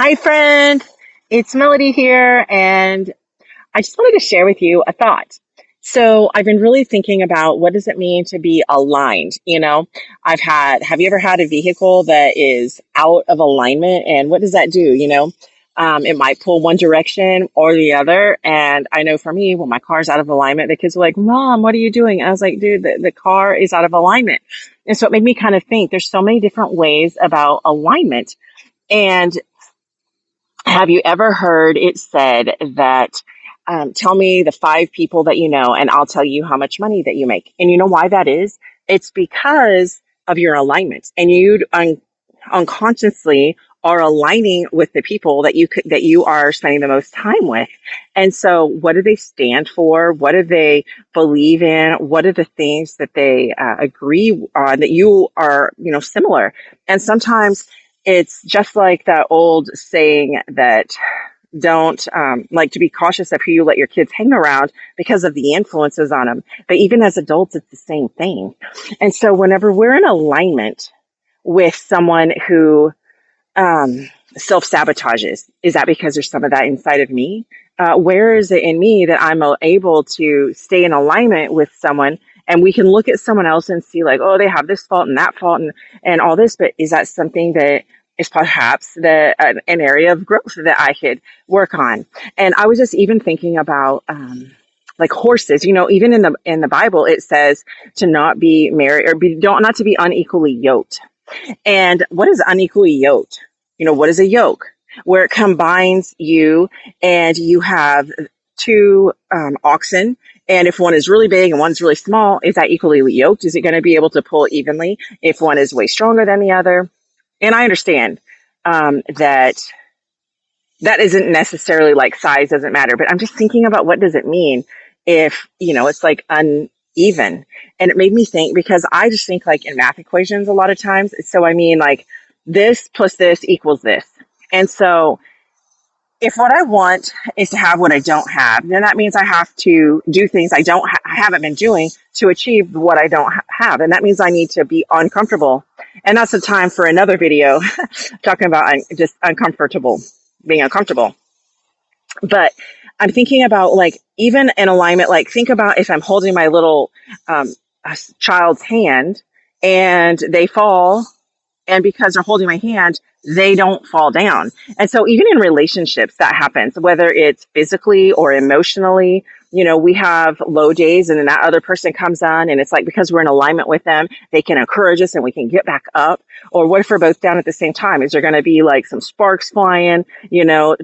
Hi, friend. It's Melody here, and I just wanted to share with you a thought. So, I've been really thinking about what does it mean to be aligned? Have you ever had a vehicle that is out of alignment, and what does that do? It might pull one direction or the other. And I know for me, when my car's out of alignment, the kids are like, Mom, what are you doing? And I was like, dude, the car is out of alignment. And so it made me kind of think there's so many different ways about alignment. And have you ever heard it said that tell me the five people that you know, and I'll tell you how much money that you make? And you know why that is? It's because of your alignment, and unconsciously are aligning with the people that you are spending the most time with. And so, what do they stand for? What do they believe in? What are the things that they agree on that you are, similar? And sometimes it's just like that old saying that don't like to be cautious of who you let your kids hang around because of the influences on them. But even as adults, it's the same thing. And so whenever we're in alignment with someone who self sabotages, is that because there's some of that inside of me? Where is it in me that I'm able to stay in alignment with someone? And we can look at someone else and see like, oh, they have this fault and that fault and all this. But is that something that is perhaps an area of growth that I could work on? And I was just even thinking about like horses. Even in the Bible, it says to not be married or not to be unequally yoked. And what is unequally yoked? What is a yoke? Where it combines you and you have two oxen. And if one is really big and one's really small, is that equally yoked? Is it going to be able to pull evenly if one is way stronger than the other? And I understand that isn't necessarily like size doesn't matter, but I'm just thinking about what does it mean if, it's like uneven. And it made me think because I just think like in math equations a lot of times. So I mean like this plus this equals this. And so if what I want is to have what I don't have, then that means I have to do things I haven't been doing to achieve what I don't have. And that means I need to be uncomfortable. And that's the time for another video talking about just being uncomfortable. But I'm thinking about like, even in alignment, like think about if I'm holding my little child's hand and they fall, and because they're holding my hand, they don't fall down. And so even in relationships, that happens, whether it's physically or emotionally. We have low days and then that other person comes on and it's like, because we're in alignment with them, they can encourage us and we can get back up. Or what if we're both down at the same time? Is there going to be like some sparks flying?